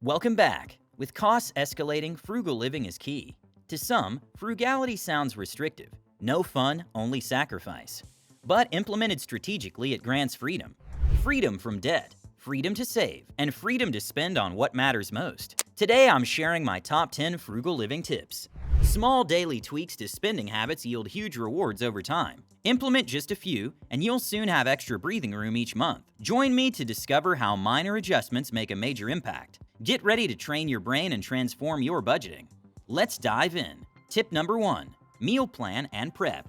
Welcome back. With costs escalating, frugal living is key. To some, frugality sounds restrictive. No fun, only sacrifice. But implemented strategically, it grants freedom. Freedom from debt, freedom to save, and freedom to spend on what matters most. Today, I'm sharing my top 10 frugal living tips. Small daily tweaks to spending habits yield huge rewards over time. Implement just a few, and you'll soon have extra breathing room each month. Join me to discover how minor adjustments make a major impact. Get ready to train your brain and transform your budgeting. Let's dive in. Tip number 1. Meal plan and prep.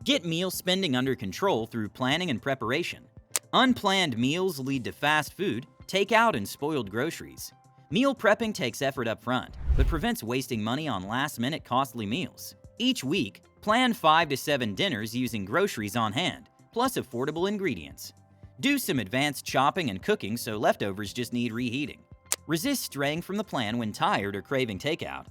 Get meal spending under control through planning and preparation. Unplanned meals lead to fast food, takeout, and spoiled groceries. Meal prepping takes effort up front, but prevents wasting money on last-minute costly meals. Each week, plan 5 to 7 dinners using groceries on hand, plus affordable ingredients. Do some advanced chopping and cooking so leftovers just need reheating. Resist straying from the plan when tired or craving takeout.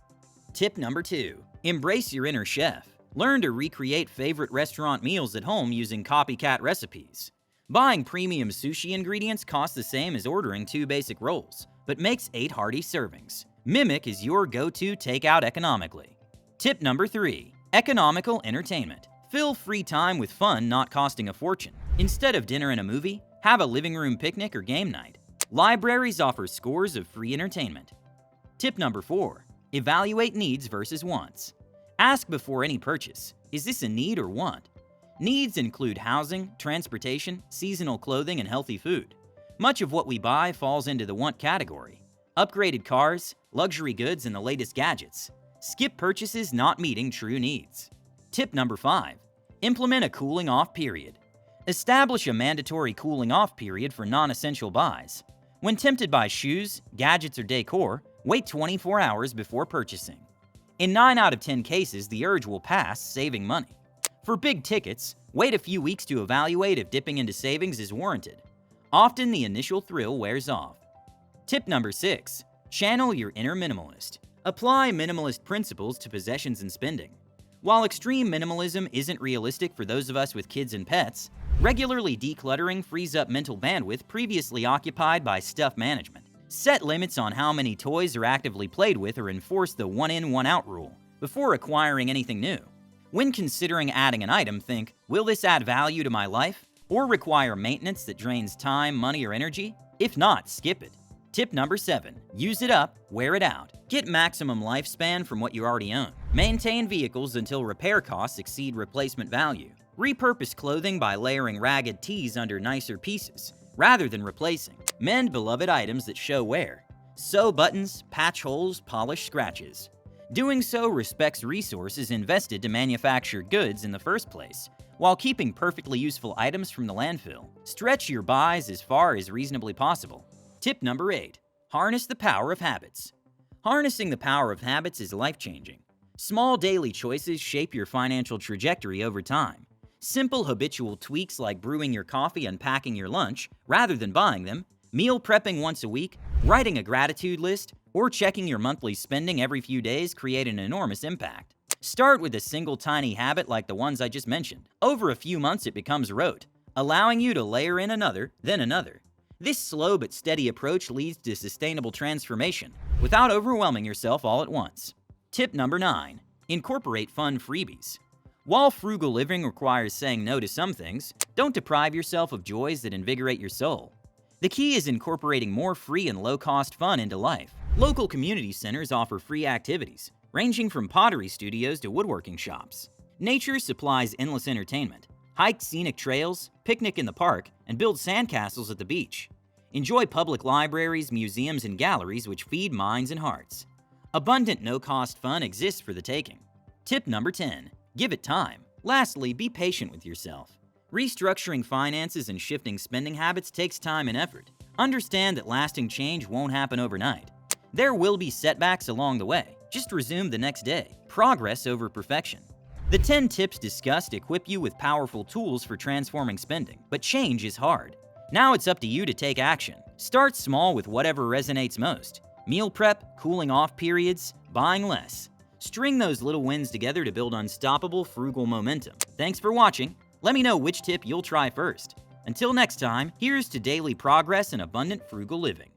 Tip number 2. Embrace your inner chef. Learn to recreate favorite restaurant meals at home using copycat recipes. Buying premium sushi ingredients costs the same as ordering 2 basic rolls, but makes 8 hearty servings. Mimic is your go-to takeout economically. Tip number 3. Economical Entertainment. Fill free time with fun not costing a fortune. Instead of dinner and a movie, have a living room picnic or game night. Libraries offer scores of free entertainment. Tip number 4. Evaluate needs versus wants. Ask before any purchase, is this a need or want? Needs include housing, transportation, seasonal clothing, and healthy food. Much of what we buy falls into the want category. Upgraded cars, luxury goods, and the latest gadgets. Skip purchases not meeting true needs. Tip number 5. Implement a cooling off period. Establish a mandatory cooling off period for non-essential buys. When tempted by shoes, gadgets, or decor, wait 24 hours before purchasing. In 9 out of 10 cases, the urge will pass, saving money. For big tickets, wait a few weeks to evaluate if dipping into savings is warranted. Often, the initial thrill wears off. Tip number 6. Channel your inner minimalist. Apply minimalist principles to possessions and spending. While extreme minimalism isn't realistic for those of us with kids and pets, regularly decluttering frees up mental bandwidth previously occupied by stuff management. Set limits on how many toys are actively played with or enforce the one-in, one-out rule before acquiring anything new. When considering adding an item, think, will this add value to my life or require maintenance that drains time, money, or energy? If not, skip it. Tip number 7. Use it up, wear it out. Get maximum lifespan from what you already own. Maintain vehicles until repair costs exceed replacement value. Repurpose clothing by layering ragged tees under nicer pieces, rather than replacing. Mend beloved items that show wear. Sew buttons, patch holes, polish scratches. Doing so respects resources invested to manufacture goods in the first place, while keeping perfectly useful items from the landfill. Stretch your buys as far as reasonably possible. Tip number 8. Harness the power of habits. Harnessing the power of habits is life-changing. Small daily choices shape your financial trajectory over time. Simple habitual tweaks like brewing your coffee and packing your lunch, rather than buying them, meal prepping once a week, writing a gratitude list, or checking your monthly spending every few days create an enormous impact. Start with a single tiny habit like the ones I just mentioned. Over a few months it becomes rote, allowing you to layer in another, then another. This slow but steady approach leads to sustainable transformation without overwhelming yourself all at once. Tip number 9. Incorporate fun freebies. While frugal living requires saying no to some things, don't deprive yourself of joys that invigorate your soul. The key is incorporating more free and low-cost fun into life. Local community centers offer free activities, ranging from pottery studios to woodworking shops. Nature supplies endless entertainment. Hike scenic trails, picnic in the park, and build sandcastles at the beach. Enjoy public libraries, museums, and galleries which feed minds and hearts. Abundant no-cost fun exists for the taking. Tip number 10. Give it time. Lastly, be patient with yourself. Restructuring finances and shifting spending habits takes time and effort. Understand that lasting change won't happen overnight. There will be setbacks along the way. Just resume the next day. Progress over perfection. The 10 tips discussed equip you with powerful tools for transforming spending, but change is hard. Now it's up to you to take action. Start small with whatever resonates most. Meal prep, cooling off periods, buying less. String those little wins together to build unstoppable frugal momentum. Thanks for watching. Let me know which tip you'll try first. Until next time, here's to daily progress and abundant frugal living.